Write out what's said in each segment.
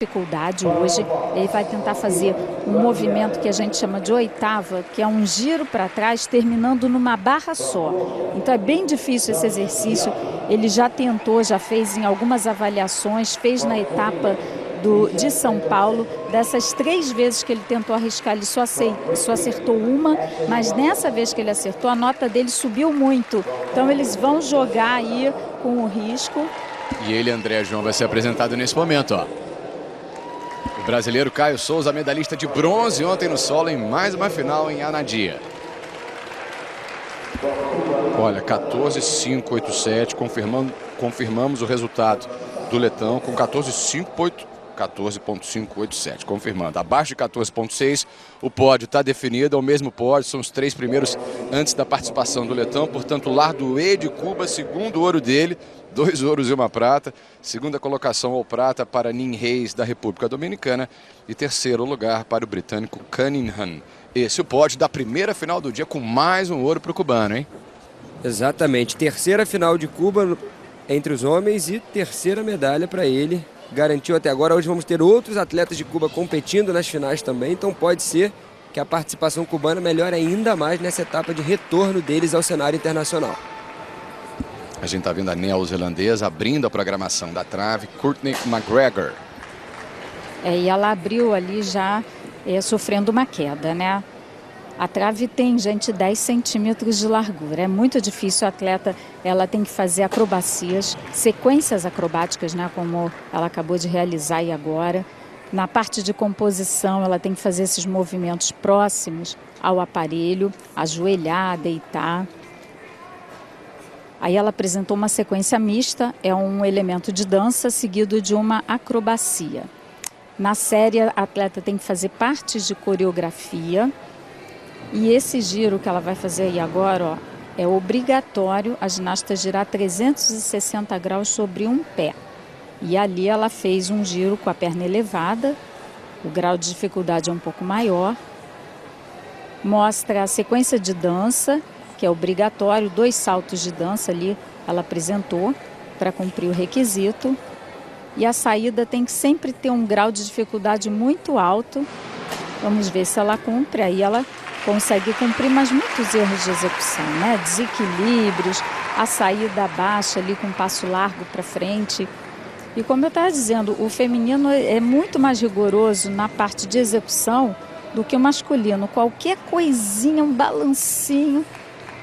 dificuldade hoje. Ele vai tentar fazer um movimento que a gente chama de oitava, que é um giro para trás terminando numa barra só. Então é bem difícil esse exercício. Ele já tentou, já fez em algumas avaliações, fez na etapa de São Paulo. Dessas 3 vezes que ele tentou arriscar, ele só acertou uma, mas nessa vez que ele acertou, a nota dele subiu muito. Então eles vão jogar aí com o risco. E ele, André João, vai ser apresentado nesse momento, ó. O brasileiro Caio Souza, medalhista de bronze ontem no solo em mais uma final em Anadia. Olha, 14,587, confirmamos o resultado do letão com 14,587, confirmando. Abaixo de 14,6, o pódio está definido, é o mesmo pódio, são os 3 primeiros antes da participação do letão, portanto, Lardoé de Cuba, segundo ouro dele, 2 ouros e 1 prata, segunda colocação ou prata para Nin Reis da República Dominicana e terceiro lugar para o britânico Cunningham. Esse é o pódio da primeira final do dia com mais um ouro para o cubano, hein? Exatamente, terceira final de Cuba entre os homens e terceira medalha para ele. Garantiu até agora. Hoje vamos ter outros atletas de Cuba competindo nas finais também, então pode ser que a participação cubana melhore ainda mais nessa etapa de retorno deles ao cenário internacional. A gente está vendo a neozelandesa abrindo a programação da trave, Courtney McGregor. E ela abriu ali já sofrendo uma queda, né? A trave tem, gente, 10 centímetros de largura. É muito difícil. A atleta, ela tem que fazer acrobacias, sequências acrobáticas, né? Como ela acabou de realizar aí agora. Na parte de composição, ela tem que fazer esses movimentos próximos ao aparelho, ajoelhar, deitar. Aí ela apresentou uma sequência mista, é um elemento de dança seguido de uma acrobacia. Na série, a atleta tem que fazer partes de coreografia. E esse giro que ela vai fazer aí agora, ó, é obrigatório a ginasta girar 360 graus sobre um pé. E ali ela fez um giro com a perna elevada, o grau de dificuldade é um pouco maior. Mostra a sequência de dança, que é obrigatório, 2 saltos de dança ali ela apresentou para cumprir o requisito. E a saída tem que sempre ter um grau de dificuldade muito alto. Vamos ver se ela cumpre, aí ela consegue cumprir, mas muitos erros de execução, né? Desequilíbrios, a saída baixa ali com um passo largo para frente. E como eu estava dizendo, o feminino é muito mais rigoroso na parte de execução do que o masculino. Qualquer coisinha, um balancinho,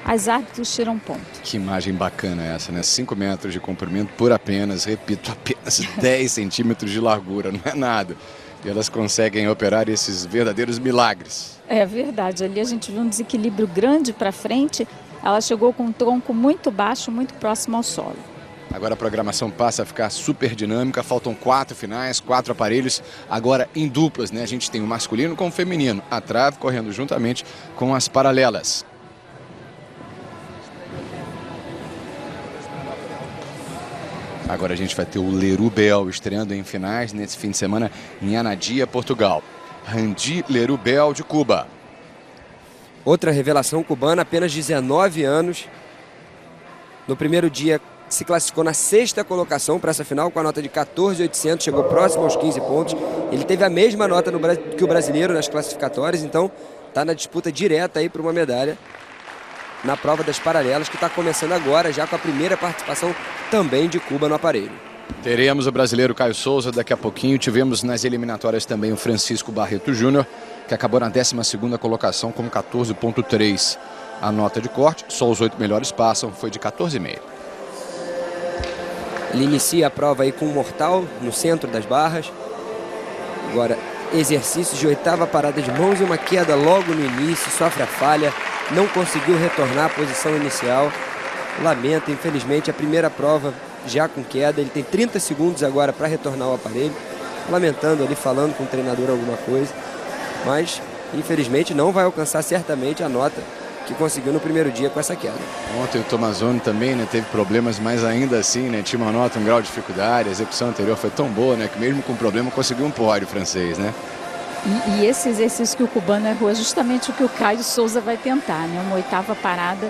as árbitros tiram ponto. Que imagem bacana essa, né? 5 metros de comprimento por apenas, repito, apenas 10 centímetros de largura, não é nada. E elas conseguem operar esses verdadeiros milagres. É verdade, ali a gente viu um desequilíbrio grande para frente, ela chegou com um tronco muito baixo, muito próximo ao solo. Agora a programação passa a ficar super dinâmica, faltam 4 finais, 4 aparelhos, agora em duplas, né? A gente tem o masculino com o feminino, a trave correndo juntamente com as paralelas. Agora a gente vai ter o Leroux Bel estreando em finais nesse fim de semana em Anadia, Portugal. Randy Leroux Bel de Cuba. Outra revelação cubana, apenas 19 anos. No primeiro dia se classificou na 6ª colocação para essa final com a nota de 14.800, chegou próximo aos 15 pontos. Ele teve a mesma nota que o brasileiro nas classificatórias, então está na disputa direta aí para uma medalha na prova das paralelas, que está começando agora, já com a primeira participação também de Cuba no aparelho. Teremos o brasileiro Caio Souza daqui a pouquinho. Tivemos nas eliminatórias também o Francisco Barreto Júnior, que acabou na 12ª colocação com 14.3. A nota de corte, só os 8 melhores passam, foi de 14,5. Ele inicia a prova aí com um mortal no centro das barras. Agora, exercícios de 8ª parada de mãos e uma queda logo no início, sofre a falha. Não conseguiu retornar à posição inicial. Lamenta, infelizmente, a primeira prova já com queda. Ele tem 30 segundos agora para retornar ao aparelho. Lamentando ali, falando com o treinador alguma coisa. Mas, infelizmente, não vai alcançar certamente a nota que conseguiu no primeiro dia com essa queda. Ontem o Tomazoni também, né, teve problemas, mas ainda assim, né, tinha uma nota, um grau de dificuldade. A execução anterior foi tão boa, né, que mesmo com problema conseguiu um pódio francês, né? E esse exercício que o cubano errou é justamente o que o Caio Souza vai tentar, né? Uma 8ª parada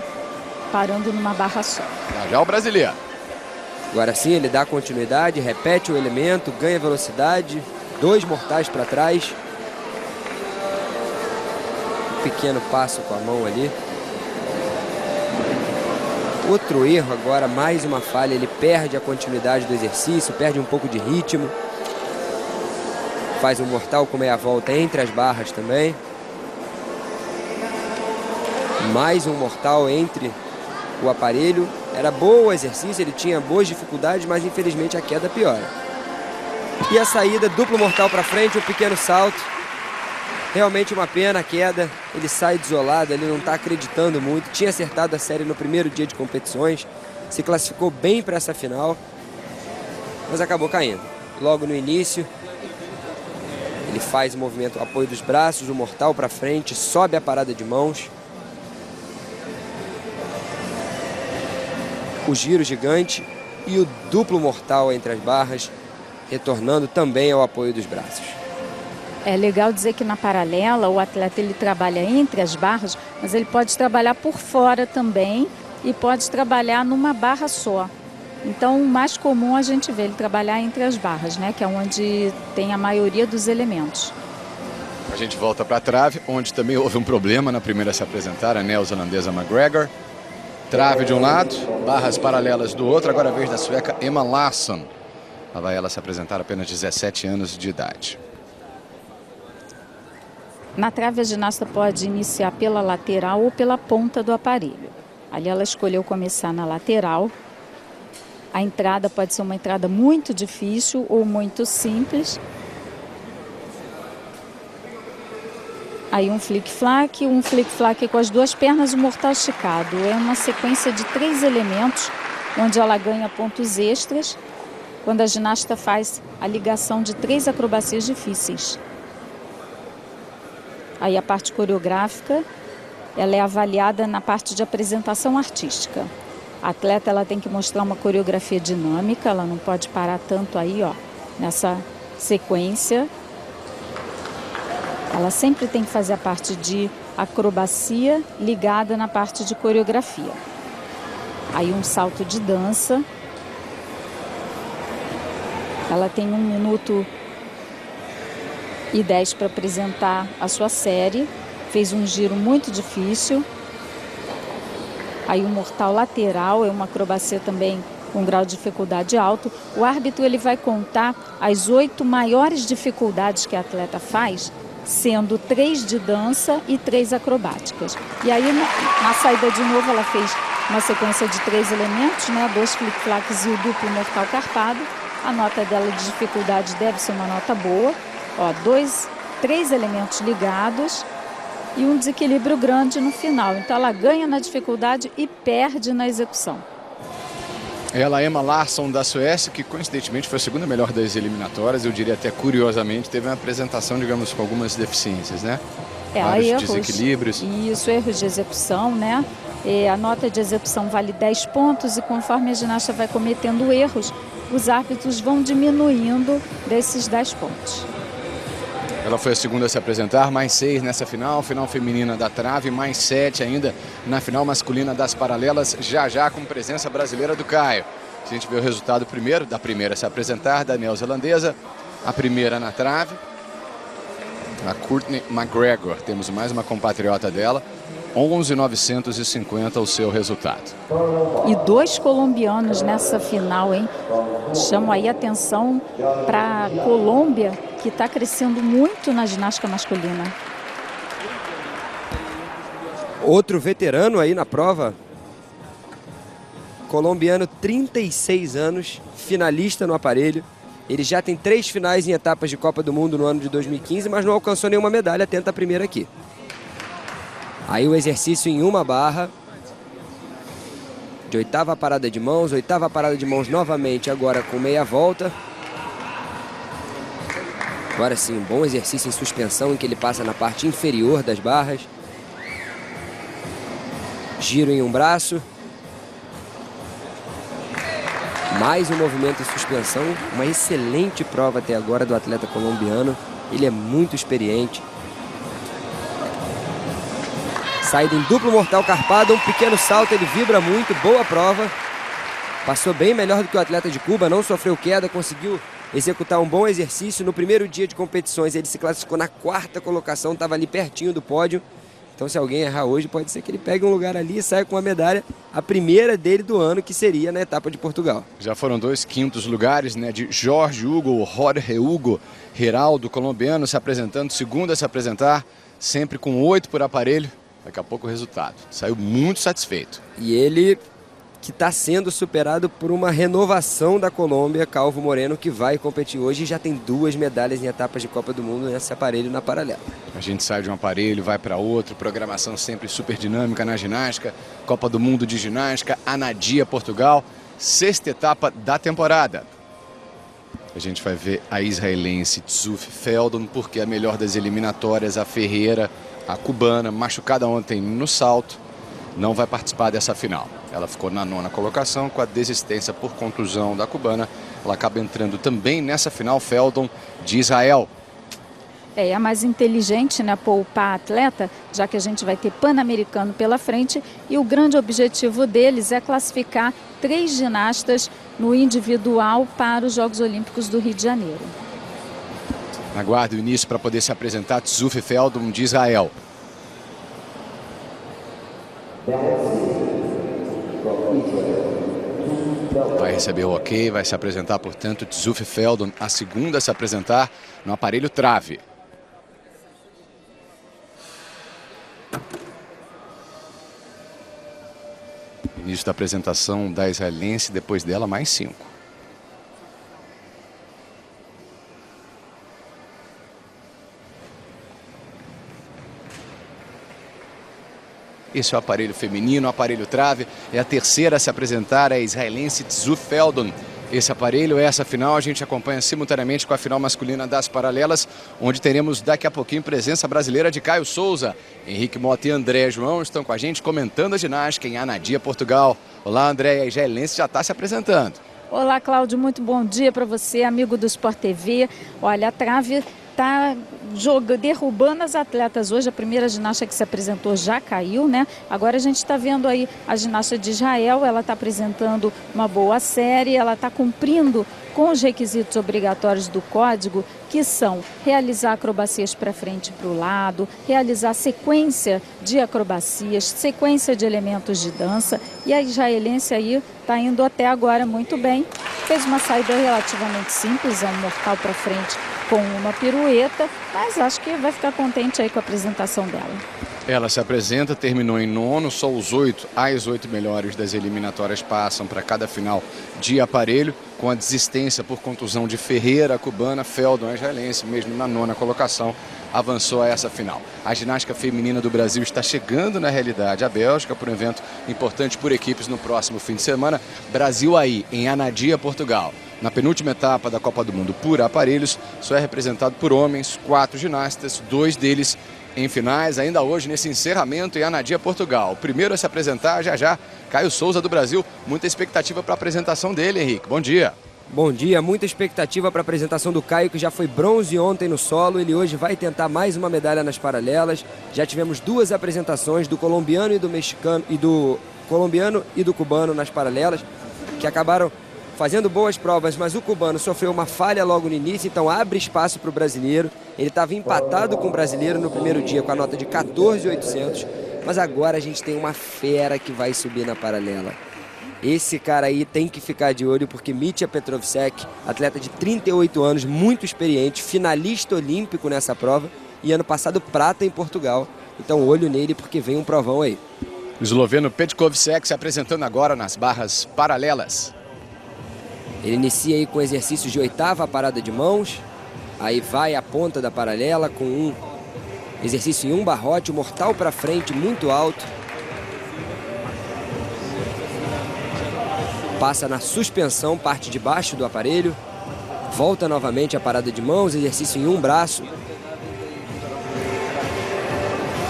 parando numa barra só. Já o brasileiro. Agora sim ele dá continuidade, repete o elemento, ganha velocidade, 2 mortais para trás. Um pequeno passo com a mão ali. Outro erro agora, mais uma falha. Ele perde a continuidade do exercício, perde um pouco de ritmo. Faz um mortal com meia volta entre as barras também. Mais um mortal entre o aparelho. Era bom o exercício, ele tinha boas dificuldades, mas infelizmente a queda piora. E a saída, duplo mortal para frente, um pequeno salto. Realmente uma pena a queda. Ele sai desolado, ele não está acreditando muito. Tinha acertado a série no primeiro dia de competições. Se classificou bem para essa final, mas acabou caindo. Logo no início, ele faz o movimento, apoio dos braços, o mortal para frente, sobe a parada de mãos. O giro gigante e o duplo mortal entre as barras, retornando também ao apoio dos braços. É legal dizer que na paralela o atleta ele trabalha entre as barras, mas ele pode trabalhar por fora também e pode trabalhar numa barra só. Então o mais comum a gente vê ele trabalhar entre as barras, né, que é onde tem a maioria dos elementos. A gente volta para a trave, onde também houve um problema na primeira a se apresentar, a neozelandesa McGregor. Trave de um lado, barras paralelas do outro. Agora a vez da sueca Emma Larsson. Lá vai ela se apresentar apenas 17 anos de idade. Na trave a ginasta pode iniciar pela lateral ou pela ponta do aparelho. Ali ela escolheu começar na lateral. A entrada pode ser uma entrada muito difícil ou muito simples. Aí um flick-flack com as 2 pernas e o mortal esticado. É uma sequência de 3 elementos, onde ela ganha pontos extras, quando a ginasta faz a ligação de 3 acrobacias difíceis. Aí a parte coreográfica, ela é avaliada na parte de apresentação artística. A atleta ela tem que mostrar uma coreografia dinâmica, ela não pode parar tanto aí, ó, nessa sequência. Ela sempre tem que fazer a parte de acrobacia ligada na parte de coreografia. Aí um salto de dança. Ela tem 1 minuto e 10 para apresentar a sua série. Fez um giro muito difícil. Aí um mortal lateral, é uma acrobacia também com grau de dificuldade alto. O árbitro ele vai contar as 8 maiores dificuldades que a atleta faz, sendo 3 de dança e 3 acrobáticas. E aí, na saída de novo, ela fez uma sequência de 3 elementos, né? 2 flick-flacks e o duplo mortal carpado. A nota dela de dificuldade deve ser uma nota boa. Ó, 3 elementos ligados e um desequilíbrio grande no final. Então, ela ganha na dificuldade e perde na execução. Ela, Emma Larsson, da Suécia, que coincidentemente foi a segunda melhor das eliminatórias, eu diria até curiosamente, teve uma apresentação, digamos, com algumas deficiências, né? Vários erros, desequilíbrios. Isso, erros de execução, né? A nota de execução vale 10 pontos e conforme a ginasta vai cometendo erros, os árbitros vão diminuindo desses 10 pontos. Ela foi a segunda a se apresentar, mais 6 nessa final feminina da trave, mais 7 ainda na final masculina das paralelas, já com presença brasileira do Caio. A gente vê o resultado primeiro, da primeira a se apresentar, da neozelandesa, a primeira na trave, a Courtney McGregor, temos mais uma compatriota dela, 11.950 o seu resultado. E 2 colombianos nessa final, hein? Chamo aí a atenção para a Colômbia, que está crescendo muito na ginástica masculina. Outro veterano aí na prova. Colombiano, 36 anos, finalista no aparelho. Ele já tem 3 finais em etapas de Copa do Mundo no ano de 2015, mas não alcançou nenhuma medalha, tenta a primeira aqui. Aí o exercício em uma barra. De 8ª parada de mãos, 8ª parada de mãos novamente, agora com meia volta. Agora sim, um bom exercício em suspensão, em que ele passa na parte inferior das barras. Giro em um braço. Mais um movimento em suspensão. Uma excelente prova até agora do atleta colombiano. Ele é muito experiente. Saída em duplo mortal carpado, um pequeno salto, ele vibra muito, boa prova. Passou bem melhor do que o atleta de Cuba, não sofreu queda, conseguiu executar um bom exercício. No primeiro dia de competições ele se classificou na 4ª colocação, estava ali pertinho do pódio. Então se alguém errar hoje, pode ser que ele pegue um lugar ali e saia com uma medalha, a primeira dele do ano, que seria na etapa de Portugal. Já foram 2 quintos lugares, né, de Jorge Hugo, Jorge Hugo Geraldo, colombiano, se apresentando, segundo a se apresentar, sempre com 8 por aparelho. Daqui a pouco o resultado. Saiu muito satisfeito. E ele que está sendo superado por uma renovação da Colômbia, Calvo Moreno, que vai competir hoje e já tem 2 medalhas em etapas de Copa do Mundo nesse aparelho na paralela. A gente sai de um aparelho, vai para outro, programação sempre super dinâmica na ginástica, Copa do Mundo de ginástica, Anadia, Portugal, 6ª etapa da temporada. A gente vai ver a israelense Tzuf Feldon, porque a melhor das eliminatórias, a Ferreira, a cubana, machucada ontem no salto, não vai participar dessa final. Ela ficou na 9ª colocação com a desistência por contusão da cubana. Ela acaba entrando também nessa final, Feldon, de Israel. É a mais inteligente, né, poupar a atleta, já que a gente vai ter Pan-Americano pela frente. E o grande objetivo deles é classificar 3 ginastas no individual para os Jogos Olímpicos do Rio de Janeiro. Aguarde o início para poder se apresentar Tzuf Feldon, de Israel. Vai receber o ok, vai se apresentar, portanto, Tzuf Feldon, a segunda a se apresentar no aparelho trave. Início da apresentação da israelense, depois dela mais 5. Esse é o aparelho feminino, o aparelho trave. É a terceira a se apresentar, é a israelense Tzuf Feldon. Esse aparelho, essa final, a gente acompanha simultaneamente com a final masculina das paralelas, onde teremos daqui a pouquinho presença brasileira de Caio Souza. Henrique Mota e André João estão com a gente comentando a ginástica em Anadia, Portugal. Olá, André, a israelense já está se apresentando. Olá, Cláudio, muito bom dia para você, amigo do Sport TV. Olha, a trave está derrubando as atletas hoje. A primeira ginasta que se apresentou já caiu, né? Agora a gente está vendo aí a ginasta de Israel, ela está apresentando uma boa série, ela está cumprindo com os requisitos obrigatórios do código, que são realizar acrobacias para frente e para o lado, realizar sequência de acrobacias, sequência de elementos de dança, e a israelense aí está indo até agora muito bem. Fez uma saída relativamente simples, é um mortal para frente com uma pirueta, mas acho que vai ficar contente aí com a apresentação dela. Ela se apresenta, terminou em 9º, só as 8 melhores das eliminatórias passam para cada final de aparelho, com a desistência por contusão de Ferreira, a cubana, Feldon, a israelense, mesmo na 9ª colocação, avançou a essa final. A ginástica feminina do Brasil está chegando na realidade à Bélgica por um evento importante por equipes no próximo fim de semana. Brasil aí, em Anadia, Portugal. Na penúltima etapa da Copa do Mundo por aparelhos, só é representado por homens, 4 ginastas, 2 deles em finais, ainda hoje nesse encerramento em Anadia, Portugal. O primeiro a se apresentar já, Caio Souza do Brasil. Muita expectativa para a apresentação dele, Henrique. Bom dia. Bom dia, muita expectativa para a apresentação do Caio, que já foi bronze ontem no solo. Ele hoje vai tentar mais uma medalha nas paralelas. Já tivemos 2 apresentações do colombiano e do mexicano, e do colombiano e do cubano nas paralelas, que acabaram fazendo boas provas, mas o cubano sofreu uma falha logo no início, então abre espaço para o brasileiro. Ele estava empatado com o brasileiro no primeiro dia com a nota de 14.800, mas agora a gente tem uma fera que vai subir na paralela. Esse cara aí tem que ficar de olho, porque Mitya Petrovsek, atleta de 38 anos, muito experiente, finalista olímpico nessa prova e ano passado prata em Portugal. Então olho nele, porque vem um provão aí. O esloveno Petkovsek se apresentando agora nas barras paralelas. Ele inicia aí com exercícios de 8ª parada de mãos, aí vai a ponta da paralela com um exercício em um barrote, um mortal para frente muito alto. Passa na suspensão, parte de baixo do aparelho, volta novamente a parada de mãos, exercício em um braço.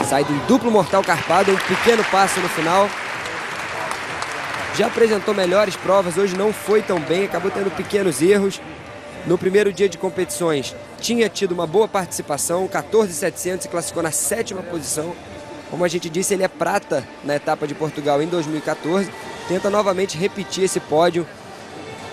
Sai de um duplo mortal carpado, um pequeno passo no final. Já apresentou melhores provas, hoje não foi tão bem, acabou tendo pequenos erros. No primeiro dia de competições tinha tido uma boa participação, 14.700, se classificou na 7ª posição. Como a gente disse, ele é prata na etapa de Portugal em 2014. Tenta novamente repetir esse pódio.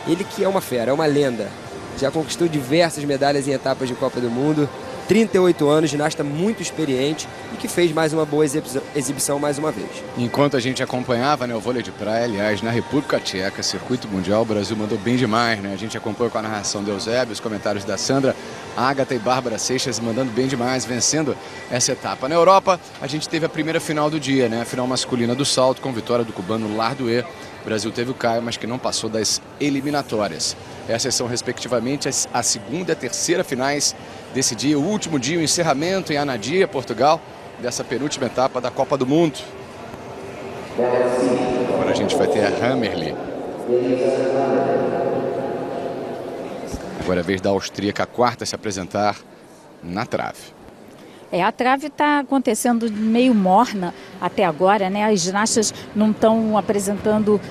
Ele que é uma fera, é uma lenda. já conquistou diversas medalhas em etapas de Copa do Mundo. 38 anos, ginasta muito experiente e que fez mais uma boa exibição mais uma vez. Enquanto a gente acompanhava, né, o vôlei de praia, aliás, na República Tcheca, circuito mundial, o Brasil mandou bem demais, né? A gente acompanhou com a narração do Eusébio, os comentários da Sandra, Agatha e Bárbara Seixas mandando bem demais, vencendo essa etapa. Na Europa, a gente teve a primeira final do dia, né? A final masculina do salto, com vitória do cubano Lardoué. O Brasil teve o Caio, mas que não passou das eliminatórias. Essas são, respectivamente, a segunda e a terceira finais desse dia, o último dia, o encerramento em Anadia, Portugal, dessa penúltima etapa da Copa do Mundo. Agora a gente vai ter a Hammerli. Agora é a vez da austríaca, a quarta, a se apresentar na trave. A trave está acontecendo meio morna até agora, né? As ginastas não estão apresentando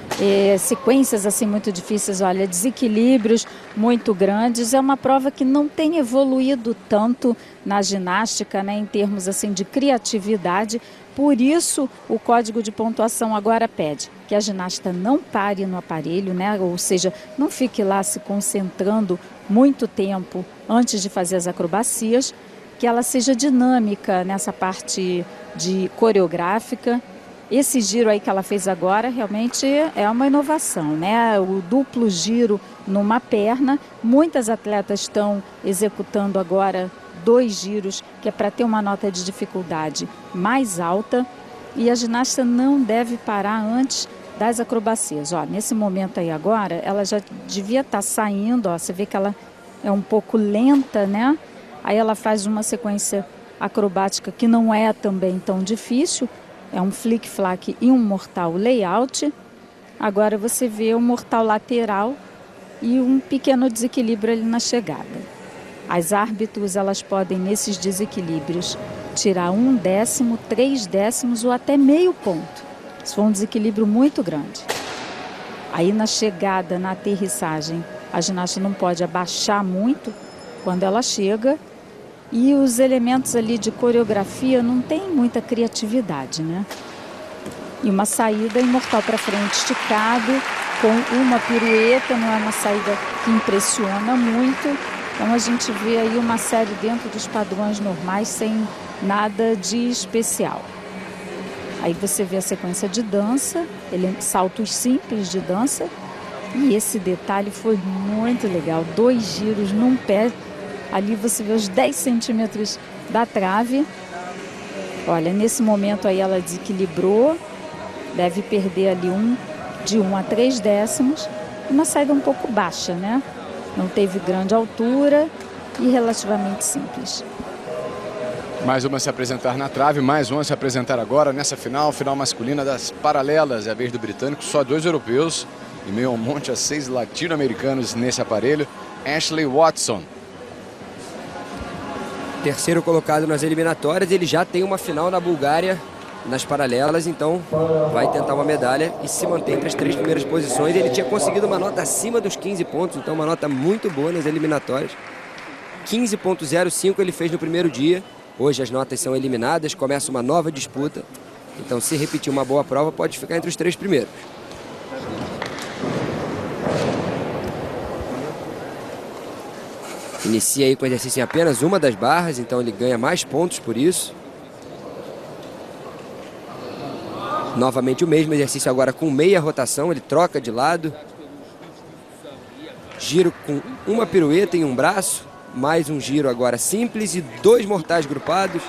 sequências assim muito difíceis, olha, desequilíbrios muito grandes. É uma prova que não tem evoluído tanto na ginástica, né? Em termos assim de criatividade. Por isso, o código de pontuação agora pede que a ginasta não pare no aparelho, né? Ou seja, não fique lá se concentrando muito tempo antes de fazer as acrobacias, que ela seja dinâmica nessa parte de coreográfica. Esse giro aí que ela fez agora realmente é uma inovação, né? O duplo giro numa perna. Muitas atletas estão executando agora 2 giros, que é para ter uma nota de dificuldade mais alta. E a ginasta não deve parar antes das acrobacias. Ó, nesse momento aí agora, ela já devia estar saindo, ó, você vê que ela é um pouco lenta, né? Aí ela faz uma sequência acrobática que não é também tão difícil. É um flick-flack e um mortal layout. Agora você vê um mortal lateral e um pequeno desequilíbrio ali na chegada. As árbitros, elas podem, nesses desequilíbrios, tirar 1 décimo, 3 décimos ou até meio ponto. Se for um desequilíbrio muito grande. Aí na chegada, na aterrissagem, a ginasta não pode abaixar muito quando ela chega. E os elementos ali de coreografia não tem muita criatividade, né? E uma saída imortal para frente esticado, com uma pirueta, não é uma saída que impressiona muito. Então a gente vê aí uma série dentro dos padrões normais, sem nada de especial. Aí você vê a sequência de dança, saltos simples de dança. E esse detalhe foi muito legal, 2 giros num pé. Ali você vê os 10 centímetros da trave. Olha, nesse momento aí ela desequilibrou. Deve perder ali de 1 a 3 décimos. Uma saída um pouco baixa, né? Não teve grande altura e relativamente simples. Mais uma se apresentar na trave, mais uma se apresentar agora nessa final masculina das paralelas. É a vez do britânico, só 2 europeus. Em meio a um monte a 6 latino-americanos nesse aparelho. Ashley Watson. Terceiro colocado nas eliminatórias, ele já tem uma final na Bulgária nas paralelas, então vai tentar uma medalha e se mantém entre as 3 primeiras posições. Ele tinha conseguido uma nota acima dos 15 pontos, então uma nota muito boa nas eliminatórias. 15,05 ele fez no primeiro dia. Hoje as notas são eliminadas, começa uma nova disputa. Então, se repetir uma boa prova, pode ficar entre os 3 primeiros. Inicia aí com o exercício em apenas uma das barras, então ele ganha mais pontos por isso. Novamente o mesmo exercício agora com meia rotação, ele troca de lado. Giro com uma pirueta em um braço, mais um giro agora simples e 2 mortais grupados.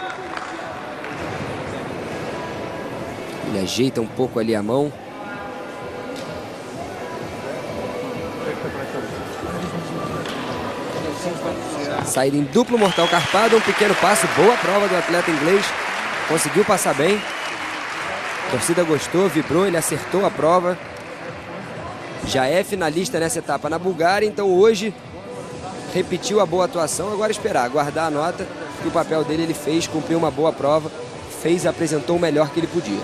Ele ajeita um pouco ali a mão. Saída em duplo mortal carpado, um pequeno passo, boa prova do atleta inglês, conseguiu passar bem. A torcida gostou, vibrou, ele acertou a prova. Já é finalista nessa etapa na Bulgária, então hoje repetiu a boa atuação, agora esperar, aguardar a nota, que o papel dele ele fez, cumpriu uma boa prova, apresentou o melhor que ele podia.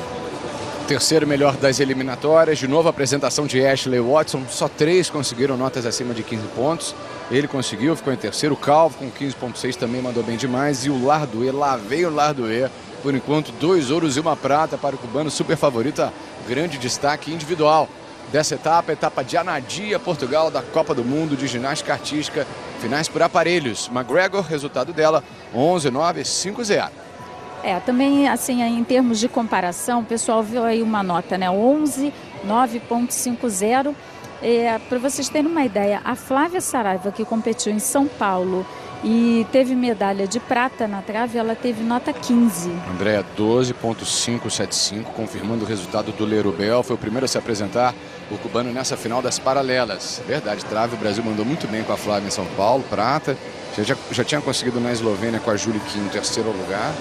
Terceiro melhor das eliminatórias, de novo a apresentação de Ashley Watson, só 3 conseguiram notas acima de 15 pontos. Ele conseguiu, ficou em terceiro. O Calvo com 15,6 também mandou bem demais. E o Lardoué, lá veio o Lardoué. Por enquanto, 2 ouros e 1 prata para o cubano, super favorito, grande destaque individual. dessa etapa, etapa de Anadia, Portugal, da Copa do Mundo de Ginástica Artística, finais por aparelhos. McGregor, resultado dela, 11,9, 5-0. Também, assim, em termos de comparação, o pessoal viu aí uma nota, né? 11,9.50. Para vocês terem uma ideia, a Flávia Saraiva, que competiu em São Paulo e teve medalha de prata na trave, ela teve nota 15. Andréa, 12,575, confirmando o resultado do Lerubel. Foi o primeiro a se apresentar, o cubano, nessa final das paralelas. Verdade, trave, o Brasil mandou muito bem com a Flávia em São Paulo, prata. Já tinha conseguido na Eslovênia com a Julie Kim, terceiro lugar.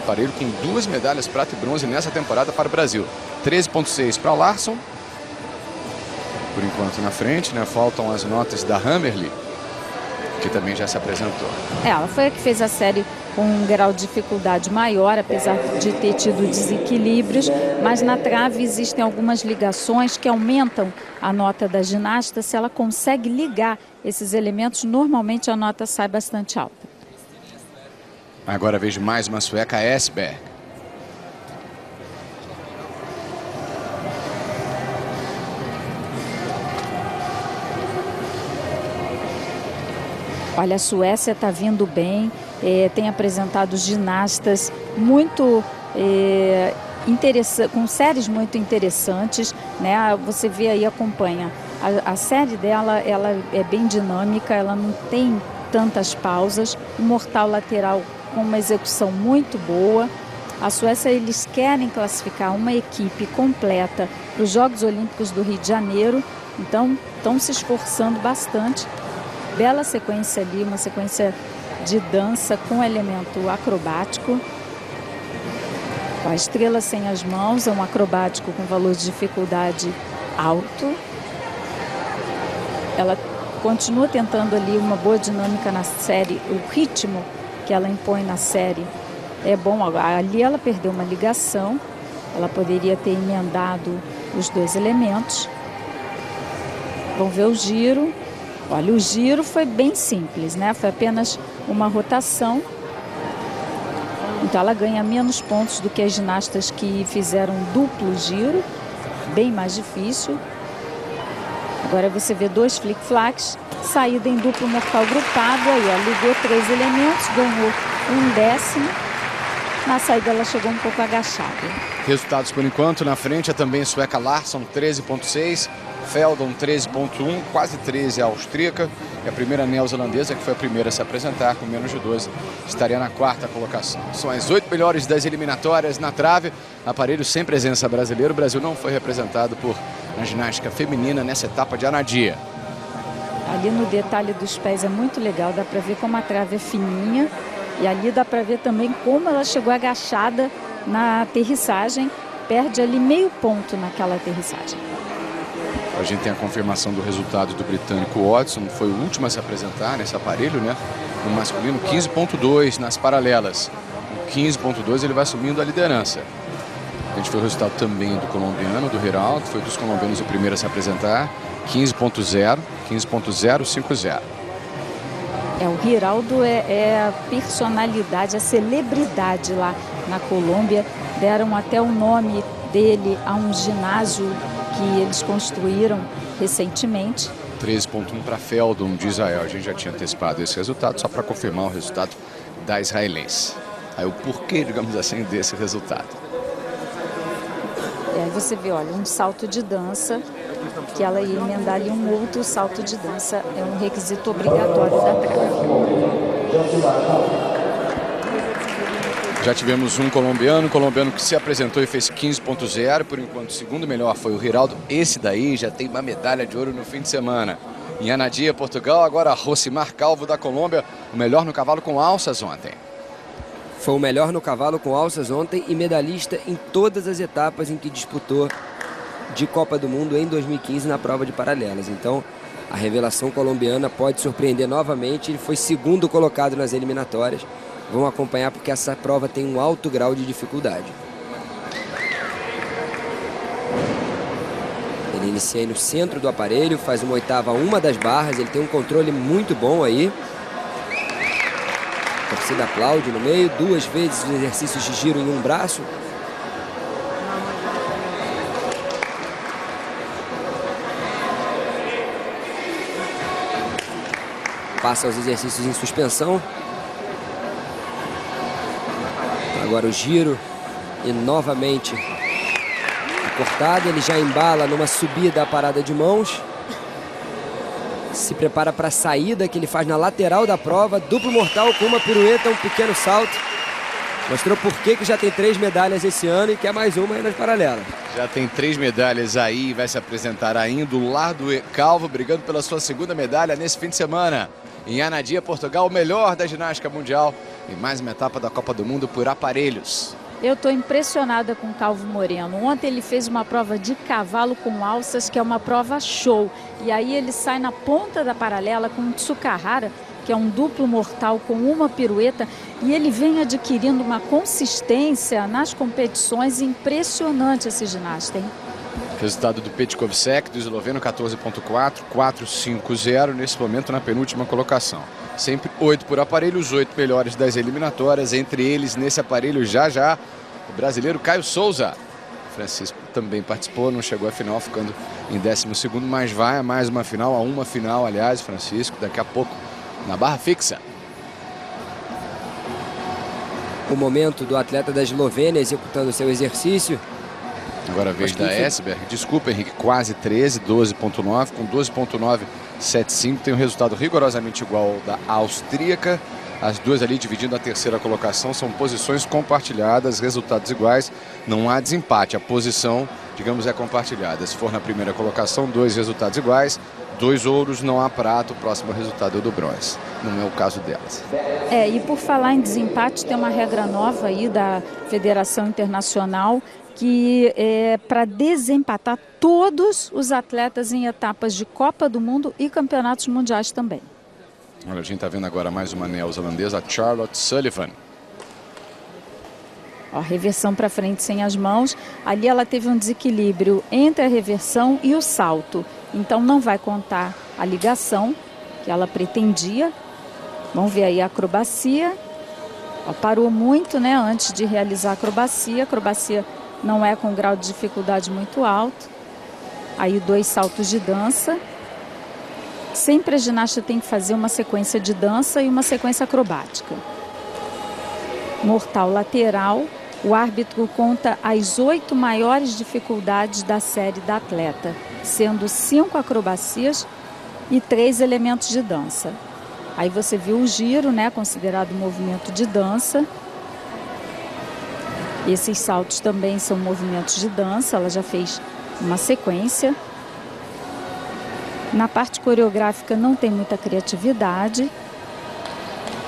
Aparelho com 2 medalhas prata e bronze nessa temporada para o Brasil. 13,6 para Larsson. Por enquanto na frente, né? Faltam as notas da Hammerly, que também já se apresentou. Ela foi a que fez a série com um grau de dificuldade maior, apesar de ter tido desequilíbrios, mas na trave existem algumas ligações que aumentam a nota da ginasta. Se ela consegue ligar esses elementos, normalmente a nota sai bastante alta. Agora vejo mais uma sueca, Esberg. Olha, a Suécia está vindo bem, tem apresentado ginastas muito com séries muito interessantes, né? Você vê aí, acompanha. A série dela, ela é bem dinâmica, ela não tem tantas pausas, um mortal lateral com uma execução muito boa. A Suécia, eles querem classificar uma equipe completa para os Jogos Olímpicos do Rio de Janeiro, então estão se esforçando bastante. Bela sequência ali, uma sequência de dança com elemento acrobático. A estrela sem as mãos é um acrobático com valor de dificuldade alto. Ela continua tentando ali uma boa dinâmica na série. O ritmo que ela impõe na série é bom. Ali ela perdeu uma ligação. Ela poderia ter emendado os 2 elementos. Vamos ver o giro. Olha, o giro foi bem simples, né? Foi apenas uma rotação. Então ela ganha menos pontos do que as ginastas que fizeram duplo giro. Bem mais difícil. Agora você vê 2 flic-flacs. Saída em duplo mortal grupado. Aí, ó, ligou 3 elementos, ganhou 1/10. Na saída ela chegou um pouco agachada. Resultados por enquanto. Na frente é também sueca Larsson, 13,6. Feldon, 13,1, quase 13 a austríaca. E a primeira neozelandesa, que foi a primeira a se apresentar, com menos de 12, estaria na 4ª colocação. São as 8 melhores das eliminatórias na trave. Aparelho sem presença brasileira. O Brasil não foi representado na ginástica feminina nessa etapa de Anadia. Ali no detalhe dos pés é muito legal, dá para ver como a trave é fininha. E ali dá para ver também como ela chegou agachada na aterrissagem. Perde ali meio ponto naquela aterrissagem. A gente tem a confirmação do resultado do britânico Watson, foi o último a se apresentar nesse aparelho, né? No masculino, 15,2 nas paralelas. Com 15,2 ele vai assumindo a liderança. A gente foi o resultado também do colombiano, do Giraldo, foi dos colombianos o primeiro a se apresentar, 15,0, 15,050. O Giraldo é a personalidade, a celebridade lá na Colômbia. Deram até o nome dele a um ginásio que eles construíram recentemente. 13,1 para Feldon de Israel. A gente já tinha antecipado esse resultado, só para confirmar o resultado da israelense. Aí o porquê, digamos assim, desse resultado. Aí você vê, olha, um salto de dança, que ela ia emendar ali um outro salto de dança, é um requisito obrigatório da trave. Já tivemos um colombiano que se apresentou e fez 15,0. Por enquanto, o segundo melhor foi o Giraldo. Esse daí já tem uma medalha de ouro no fim de semana. Em Anadia, Portugal, agora Rosimar Calvo da Colômbia, o melhor no cavalo com alças ontem. Foi o melhor no cavalo com alças ontem e medalhista em todas as etapas em que disputou de Copa do Mundo em 2015 na prova de paralelas. Então, a revelação colombiana pode surpreender novamente. Ele foi segundo colocado nas eliminatórias. Vamos acompanhar porque essa prova tem um alto grau de dificuldade. Ele inicia aí no centro do aparelho, faz uma oitava a uma das barras. Ele tem um controle muito bom aí. A torcida aplaude no meio, 2 vezes os exercícios de giro em um braço. passa aos exercícios em suspensão. Agora o giro e novamente a cortada. Ele já embala numa subida a parada de mãos. Se prepara para a saída que ele faz na lateral da prova. Duplo mortal com uma pirueta, um pequeno salto. Mostrou por que já tem 3 medalhas esse ano e quer mais uma aí nas paralelas. Já tem 3 medalhas aí, vai se apresentar ainda o Lardo Calvo, brigando pela sua segunda medalha nesse fim de semana. Em Anadia, Portugal, o melhor da ginástica mundial. E mais uma etapa da Copa do Mundo por aparelhos. Eu estou impressionada com o Calvo Moreno. Ontem ele fez uma prova de cavalo com alças, que é uma prova show. E aí ele sai na ponta da paralela com o Tsukahara, que é um duplo mortal com uma pirueta, e ele vem adquirindo uma consistência nas competições impressionante esse ginasta, hein? Resultado do Petkovsek, do esloveno, 14.4, 4.50, nesse momento na penúltima colocação. Sempre 8 por aparelho, os 8 melhores das eliminatórias, entre eles nesse aparelho já o brasileiro Caio Souza. Francisco também participou, não chegou à final, ficando em 12º, mas vai a mais uma final, a uma final, aliás, Francisco, daqui a pouco na barra fixa. O momento do atleta da Eslovênia executando seu exercício. Agora a vez da Esberg. Desculpa, Henrique, quase 13, 12.9, com 12.975. Tem um resultado rigorosamente igual ao da austríaca. As duas ali dividindo a terceira colocação. São posições compartilhadas, resultados iguais. Não há desempate. A posição, digamos, é compartilhada. Se for na primeira colocação, 2 resultados iguais. 2 ouros, não há prata. O próximo resultado é o do bronze. Não é o caso delas. E por falar em desempate, tem uma regra nova aí da Federação Internacional, que é para desempatar todos os atletas em etapas de Copa do Mundo e campeonatos mundiais também. Olha, a gente está vendo agora mais uma neozelandesa, a Charlotte Sullivan. Ó, reversão para frente sem as mãos. Ali ela teve um desequilíbrio entre a reversão e o salto. Então não vai contar a ligação que ela pretendia. Vamos ver aí a acrobacia. Ó, parou muito, né, antes de realizar a acrobacia. A acrobacia não é com grau de dificuldade muito alto. Aí 2 saltos de dança. Sempre a ginasta tem que fazer uma sequência de dança e uma sequência acrobática. Mortal lateral. O árbitro conta as 8 maiores dificuldades da série da atleta, sendo 5 acrobacias e 3 elementos de dança. Aí você viu o giro, né, considerado movimento de dança. Esses saltos também são movimentos de dança, ela já fez uma sequência. Na parte coreográfica não tem muita criatividade.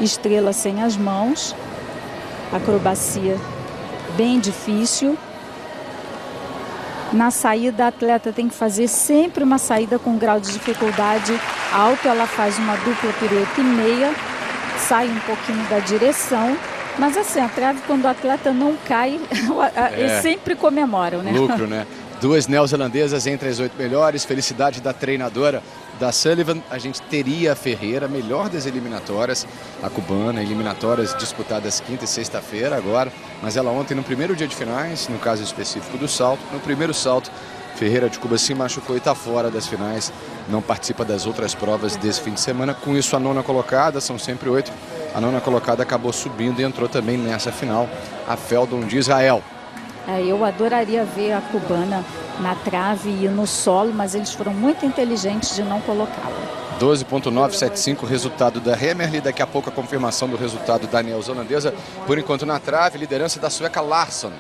Estrela sem as mãos. Acrobacia bem difícil. Na saída, a atleta tem que fazer sempre uma saída com grau de dificuldade alto. Ela faz uma dupla pirueta e meia, sai um pouquinho da direção. Mas assim, a trave, quando o atleta não cai, eles sempre comemoram, né? Lucro, né? 2 neozelandesas entre as 8 melhores. Felicidade da treinadora da Sullivan. A gente teria a Ferreira, melhor das eliminatórias, a cubana, eliminatórias disputadas quinta e sexta-feira agora. Mas ela ontem, no primeiro dia de finais, no caso específico do salto, no primeiro salto, Ferreira de Cuba se machucou e está fora das finais. Não participa das outras provas desse fim de semana. Com isso, a 9ª colocada, são sempre 8. A 9ª colocada acabou subindo e entrou também nessa final, a Feldon de Israel. Eu adoraria ver a cubana na trave e no solo, mas eles foram muito inteligentes de não colocá-la. 12.975 resultado da Hemmerle. Daqui a pouco a confirmação do resultado da neozelandesa. Por enquanto na trave, liderança da sueca Larsson.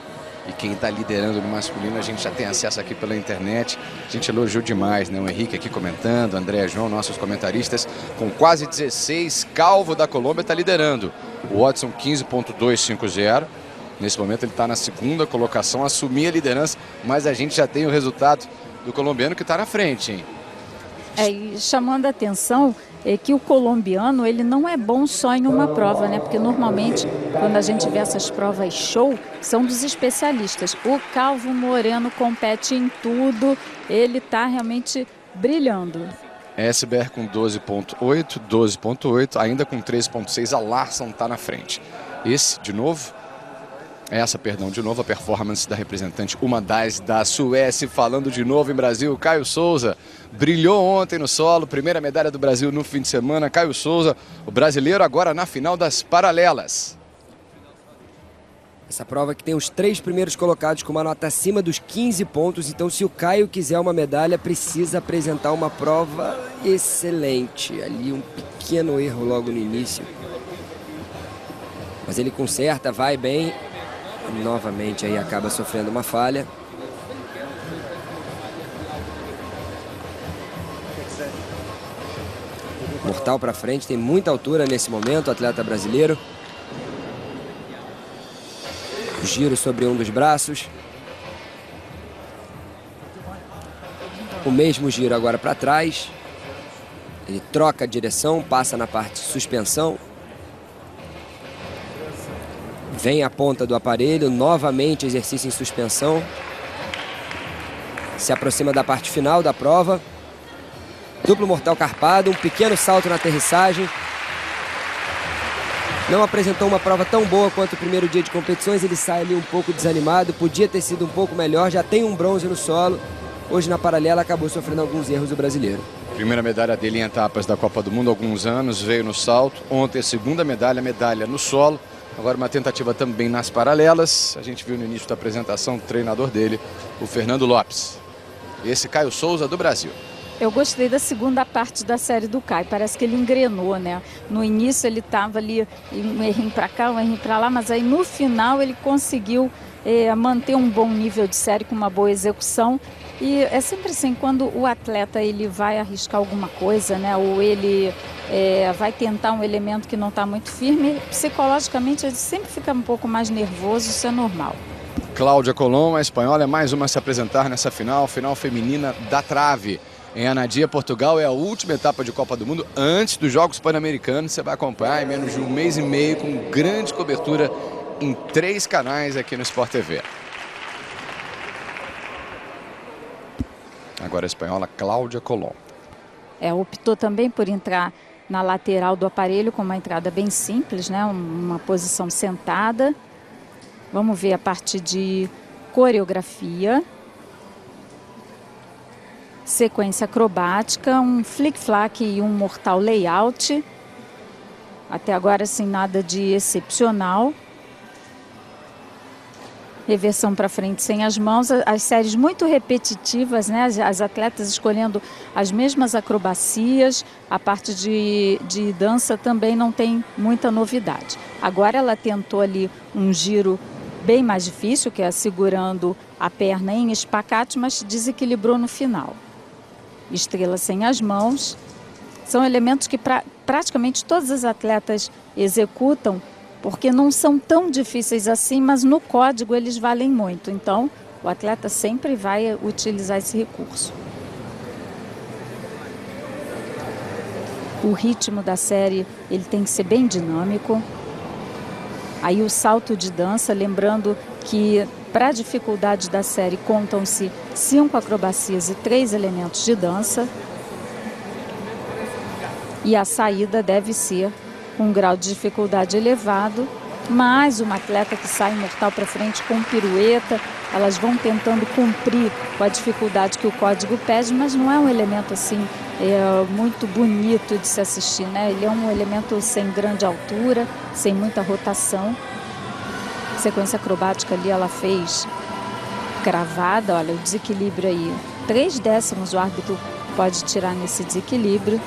E quem está liderando no masculino, a gente já tem acesso aqui pela internet. A gente elogiou demais, né? O Henrique aqui comentando, André João, nossos comentaristas, com quase 16. Calvo da Colômbia está liderando. O Watson 15.250. Nesse momento ele está na 2ª colocação, assumir a liderança, mas a gente já tem o resultado do colombiano que está na frente, hein? E chamando a atenção é que o colombiano, ele não é bom só em uma prova, né? Porque normalmente, quando a gente vê essas provas show, são dos especialistas. O Calvo Moreno compete em tudo, ele está realmente brilhando. Esberg com 12.8, 12.8, ainda com 13.6, a Larsson está na frente. Esse, de novo, De novo a performance da representante, uma das da Suécia, falando de novo em Brasil. Caio Souza brilhou ontem no solo, primeira medalha do Brasil no fim de semana. Caio Souza, o brasileiro agora na final das paralelas. Essa prova que tem os 3 primeiros colocados com uma nota acima dos 15 pontos. Então, se o Caio quiser uma medalha, precisa apresentar uma prova excelente. Ali um pequeno erro logo no início. Mas ele conserta, vai bem. Novamente aí acaba sofrendo uma falha. Mortal para frente, tem muita altura nesse momento, o atleta brasileiro. Giro sobre um dos braços. O mesmo giro agora para trás. Ele troca a direção, passa na parte de suspensão. Vem a ponta do aparelho, novamente exercício em suspensão. Se aproxima da parte final da prova. Duplo mortal carpado, um pequeno salto na aterrissagem. Não apresentou uma prova tão boa quanto o primeiro dia de competições. Ele sai ali um pouco desanimado, podia ter sido um pouco melhor. Já tem um bronze no solo. Hoje na paralela acabou sofrendo alguns erros do brasileiro. Primeira medalha dele em etapas da Copa do Mundo há alguns anos, veio no salto. Ontem a segunda medalha no solo. Agora uma tentativa também nas paralelas. A gente viu no início da apresentação o treinador dele, o Fernando Lopes. Esse Caio Souza do Brasil. Eu gostei da segunda parte da série do Caio. Parece que ele engrenou, né? No início ele estava ali, um errinho para cá, um errinho para lá, mas aí no final ele conseguiu manter um bom nível de série com uma boa execução. E é sempre assim, quando o atleta ele vai arriscar alguma coisa, né? Ou ele vai tentar um elemento que não está muito firme, psicologicamente ele sempre fica um pouco mais nervoso, isso é normal. Cláudia Colón, a espanhola, é mais uma a se apresentar nessa final feminina da trave. Em Anadia, Portugal, é a última etapa de Copa do Mundo antes dos Jogos Pan-Americanos. Você vai acompanhar em menos de um mês e meio com grande cobertura em 3 canais aqui no Sport TV. Agora a espanhola Cláudia Colón. Optou também por entrar na lateral do aparelho com uma entrada bem simples, né? Uma posição sentada. Vamos ver a parte de coreografia. Sequência acrobática, um flick-flack e um mortal layout. Até agora, assim, nada de excepcional. Reversão para frente sem as mãos. As séries muito repetitivas, né? As atletas escolhendo as mesmas acrobacias. A parte de dança também não tem muita novidade. Agora ela tentou ali um giro bem mais difícil, que é segurando a perna em espacate, mas desequilibrou no final. Estrela sem as mãos. São elementos que praticamente todas as atletas executam, porque não são tão difíceis assim, mas no código eles valem muito. Então, o atleta sempre vai utilizar esse recurso. O ritmo da série ele tem que ser bem dinâmico. Aí o salto de dança, lembrando que para a dificuldade da série contam-se 5 acrobacias e 3 elementos de dança. E a saída deve ser um grau de dificuldade elevado, mas uma atleta que sai mortal para frente com pirueta, elas vão tentando cumprir com a dificuldade que o código pede, mas não é um elemento assim muito bonito de se assistir, né? Ele é um elemento sem grande altura, sem muita rotação. Sequência acrobática ali ela fez cravada, olha o desequilíbrio aí, 3 décimos o árbitro pode tirar nesse desequilíbrio.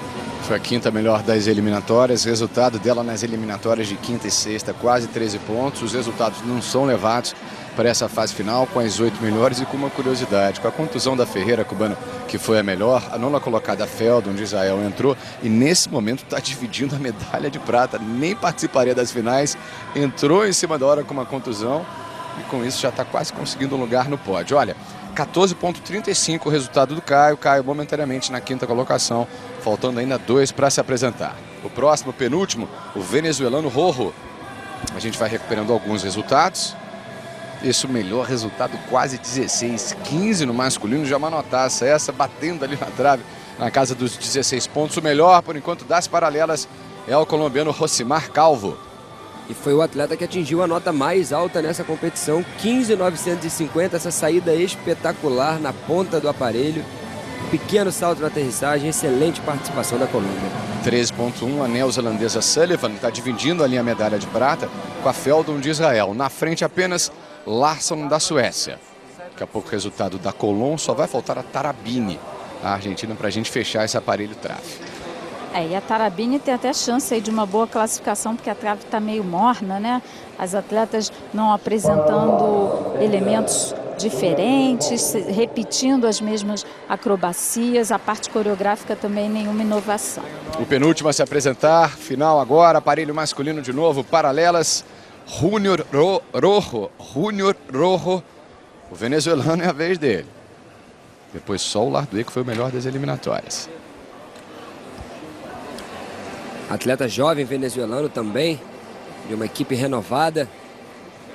Foi a quinta melhor das eliminatórias, resultado dela nas eliminatórias de quinta e sexta, quase 13 pontos. Os resultados não são levados para essa fase final com as 8 melhores e com uma curiosidade, com a contusão da Ferreira, cubana, que foi a melhor, a nona colocada Feldon de Israel entrou e nesse momento está dividindo a medalha de prata, nem participaria das finais, entrou em cima da hora com uma contusão e com isso já está quase conseguindo um lugar no pódio. Olha, 14,35 o resultado do Caio. Caio momentaneamente na quinta colocação, faltando ainda 2 para se apresentar. O próximo, penúltimo, o venezuelano Rojo. A gente vai recuperando alguns resultados. Esse o melhor resultado, quase 16, 15 no masculino, já uma notaça. Essa batendo ali na trave, na casa dos 16 pontos. O melhor, por enquanto, das paralelas é o colombiano Rosimar Calvo. E foi o atleta que atingiu a nota mais alta nessa competição, 15.950, essa saída espetacular na ponta do aparelho. Pequeno salto na aterrissagem, excelente participação da Colômbia. 13.1, a neozelandesa Sullivan está dividindo ali a medalha de prata com a Feldon de Israel. Na frente apenas Larsson da Suécia. Daqui a pouco o resultado da Colón, só vai faltar a Tarabini, a Argentina, para a gente fechar esse aparelho trave. E a Tarabini tem até chance aí de uma boa classificação, porque a trave está meio morna, né? As atletas não apresentando elementos diferentes, repetindo as mesmas acrobacias, a parte coreográfica também nenhuma inovação. O penúltimo a se apresentar, final agora, aparelho masculino de novo, paralelas, Junior Rojo, o venezuelano é a vez dele. Depois só o Lardue, que foi o melhor das eliminatórias. Atleta jovem venezuelano também, de uma equipe renovada.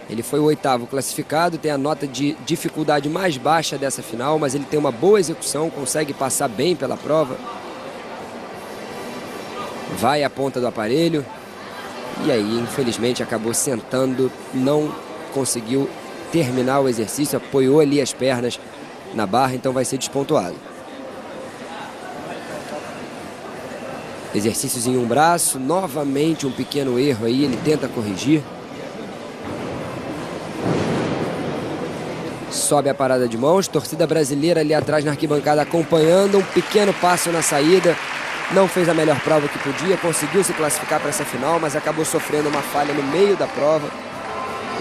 Ele foi o 8º classificado, tem a nota de dificuldade mais baixa dessa final, mas ele tem uma boa execução, consegue passar bem pela prova. Vai à ponta do aparelho. E aí, infelizmente, acabou sentando, não conseguiu terminar o exercício, apoiou ali as pernas na barra, então vai ser despontuado. Exercícios em um braço, novamente um pequeno erro aí, ele tenta corrigir. Sobe a parada de mãos, torcida brasileira ali atrás na arquibancada acompanhando, um pequeno passo na saída. Não fez a melhor prova que podia, conseguiu se classificar para essa final, mas acabou sofrendo uma falha no meio da prova.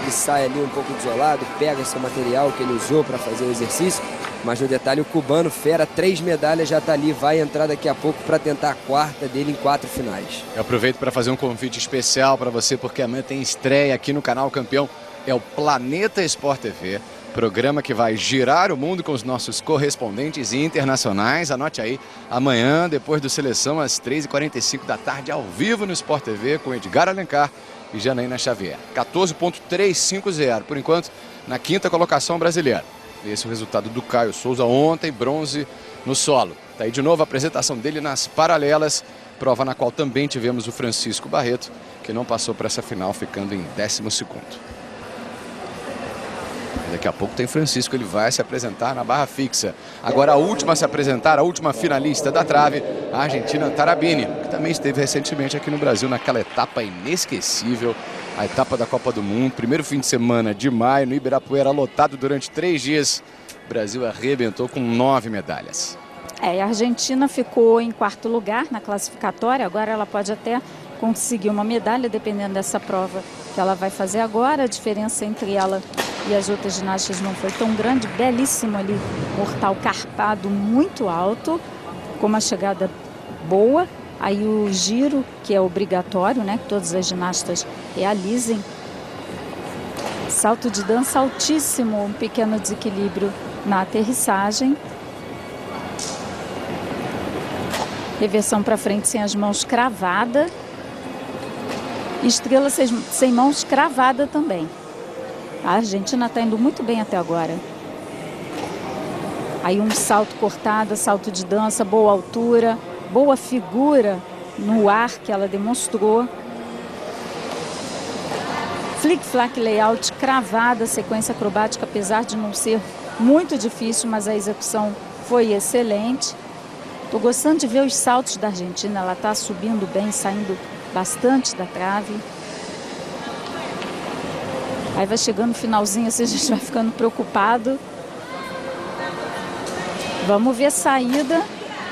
Ele sai ali um pouco desolado, pega seu material que ele usou para fazer o exercício, mas no detalhe o cubano fera, 3 medalhas, já está ali, vai entrar daqui a pouco para tentar a 4ª dele em 4 finais. Eu aproveito para fazer um convite especial para você, porque amanhã tem estreia aqui no canal Campeão, é o Planeta Sport TV. Programa que vai girar o mundo com os nossos correspondentes internacionais. Anote aí, amanhã, depois do Seleção, às 3h45 da tarde, ao vivo no Sport TV, com Edgar Alencar e Janaína Xavier. 14.350, por enquanto, na 5ª colocação brasileira. Esse é o resultado do Caio Souza ontem, bronze no solo. Tá aí de novo a apresentação dele nas paralelas, prova na qual também tivemos o Francisco Barreto, que não passou para essa final, ficando em 12º. Daqui a pouco tem Francisco, ele vai se apresentar na barra fixa. Agora a última a se apresentar, a última finalista da trave, a argentina Tarabini, que também esteve recentemente aqui no Brasil naquela etapa inesquecível, a etapa da Copa do Mundo, primeiro fim de semana de maio, no Ibirapuera, lotado durante 3 dias. O Brasil arrebentou com 9 medalhas. A Argentina ficou em 4º lugar na classificatória, agora ela pode até conseguir uma medalha, dependendo dessa prova que ela vai fazer agora. A diferença entre ela e as outras ginastas não foi tão grande. Belíssimo ali, mortal carpado muito alto, com uma chegada boa. Aí o giro, que é obrigatório, né, que todas as ginastas realizem. Salto de dança altíssimo, um pequeno desequilíbrio na aterrissagem. Reversão para frente sem as mãos cravada. Estrela sem mãos cravada também. A Argentina está indo muito bem até agora. Aí um salto cortado, salto de dança, boa altura, boa figura no ar que ela demonstrou. Flick-flack layout cravada, sequência acrobática, apesar de não ser muito difícil, mas a execução foi excelente. Estou gostando de ver os saltos da Argentina, ela está subindo bem, saindo bastante da trave. Aí vai chegando no finalzinho, assim, a gente vai ficando preocupado. Vamos ver a saída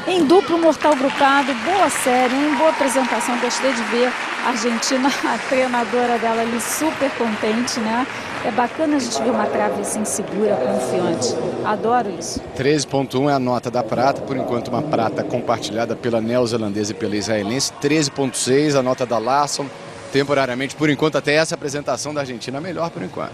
em duplo mortal grupado. Boa série, hein? Boa apresentação. Gostei de ver a Argentina, a treinadora dela ali super contente, né? É bacana a gente ver uma trave assim segura, confiante. Adoro isso. 13.1 é a nota da prata, por enquanto uma prata compartilhada pela neozelandesa e pela israelense. 13.6 a nota da Larsson. Temporariamente, por enquanto, até essa apresentação da Argentina melhor por enquanto.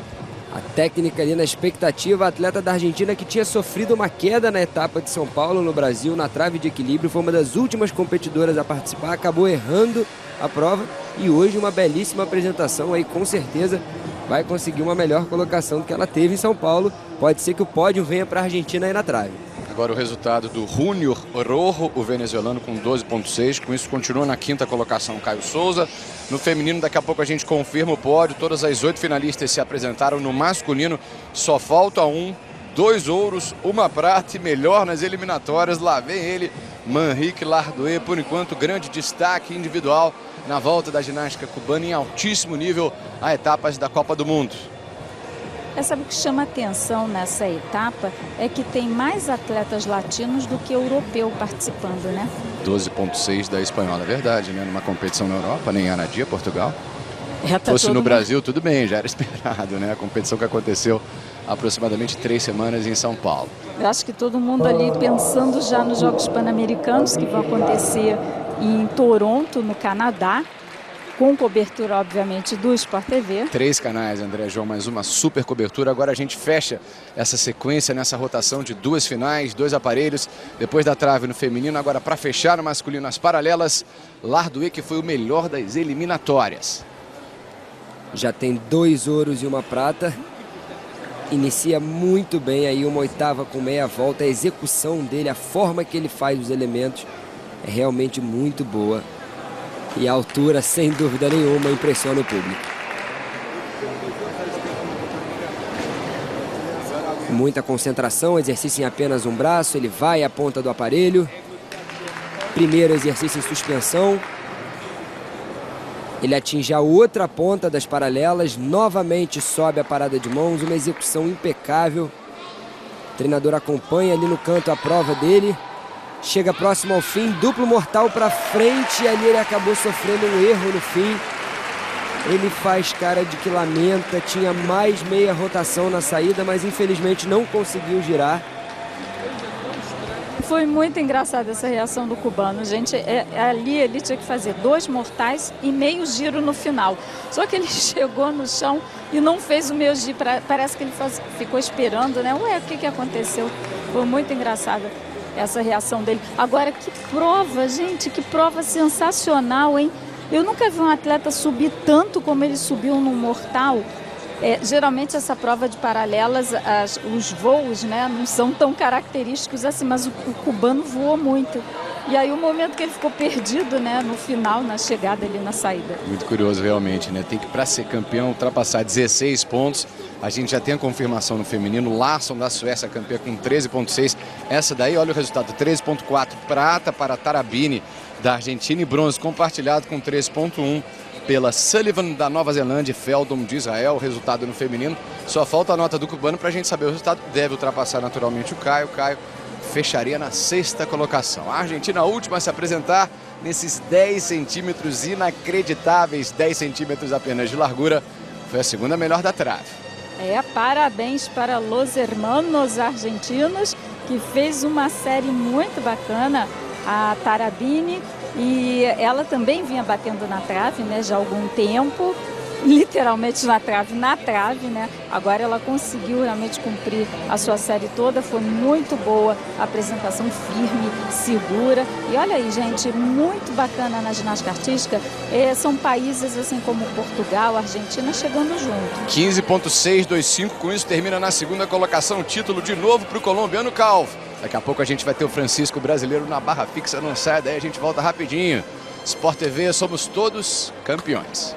A técnica ali na expectativa, a atleta da Argentina que tinha sofrido uma queda na etapa de São Paulo no Brasil, na trave de equilíbrio, foi uma das últimas competidoras a participar, acabou errando a prova e hoje uma belíssima apresentação aí, com certeza vai conseguir uma melhor colocação do que ela teve em São Paulo. Pode ser que o pódio venha para a Argentina aí na trave. Agora o resultado do Júnior Rojo, o venezuelano, com 12,6. Com isso continua na quinta colocação Caio Souza. No feminino, daqui a pouco a gente confirma o pódio. Todas as 8 finalistas se apresentaram. No masculino, só falta um. 2 ouros, 1 prata e melhor nas eliminatórias. Lá vem ele, Manrique Lardouet. Por enquanto, grande destaque individual na volta da ginástica cubana em altíssimo nível a etapas da Copa do Mundo. Sabe o que chama atenção nessa etapa é que tem mais atletas latinos do que europeu participando, né? 12,6 da espanhola, é verdade, né? Numa competição na Europa, nem Anadia, Portugal. Tá Fosse no Brasil, tudo bem, já era esperado, né? A competição que aconteceu há aproximadamente 3 semanas em São Paulo. Eu acho que todo mundo ali pensando já nos Jogos Pan-Americanos que vão acontecer em Toronto, no Canadá, com cobertura, obviamente, do Sport TV. 3 canais, André João, mais uma super cobertura. Agora a gente fecha essa sequência nessa rotação de 2 finais, 2 aparelhos, depois da trave no feminino. Agora, para fechar no masculino, as paralelas, Lardouet, que foi o melhor das eliminatórias. Já tem 2 ouros e 1 prata. Inicia muito bem aí uma 8ª com meia volta. A execução dele, a forma que ele faz os elementos é realmente muito boa. E a altura, sem dúvida nenhuma, impressiona o público. Muita concentração, exercício em apenas um braço. Ele vai à ponta do aparelho. Primeiro exercício em suspensão. Ele atinge a outra ponta das paralelas. Novamente sobe a parada de mãos. Uma execução impecável. O treinador acompanha ali no canto a prova dele. Chega próximo ao fim, duplo mortal para frente, e ali ele acabou sofrendo um erro no fim. Ele faz cara de que lamenta, tinha mais meia rotação na saída, mas infelizmente não conseguiu girar. Foi muito engraçada essa reação do cubano, gente. Ali ele tinha que fazer 2 mortais e meio giro no final. Só que ele chegou no chão e não fez o meio giro. Parece que ele ficou esperando, né? Ué, o que aconteceu? Foi muito engraçada essa reação dele. Agora, que prova, gente, que prova sensacional, hein? Eu nunca vi um atleta subir tanto como ele subiu no mortal. Geralmente essa prova de paralelas, os voos, né, não são tão característicos assim, mas o cubano voou muito. E aí o momento que ele ficou perdido, né, no final, na chegada ali na saída. Muito curioso realmente, né? Tem que, para ser campeão, ultrapassar 16 pontos. A gente já tem a confirmação no feminino. Larsson da Suécia, campeã com 13,6. Essa daí, olha o resultado, 13,4. Prata para Tarabini da Argentina e bronze compartilhado com 13,1 pela Sullivan da Nova Zelândia e Feldon de Israel. O resultado no feminino. Só falta a nota do cubano para a gente saber o resultado. Deve ultrapassar naturalmente o Caio. Caio fecharia na 6ª colocação. A Argentina, a última a se apresentar nesses 10 centímetros inacreditáveis, 10 centímetros apenas de largura. Foi a 2ª melhor da trave. Parabéns para los hermanos argentinos, que fez uma série muito bacana, a Tarabini, e ela também vinha batendo na trave, né, já há algum tempo, literalmente na trave, né? Agora ela conseguiu realmente cumprir a sua série toda, foi muito boa, a apresentação firme, segura. E olha aí, gente, muito bacana na ginástica artística. São países assim como Portugal, Argentina chegando junto. 15,625, com isso termina na 2ª colocação, título de novo para o colombiano Calvo. Daqui a pouco a gente vai ter o Francisco brasileiro na barra fixa, não sai daí, a gente volta rapidinho. Sport TV, somos todos campeões.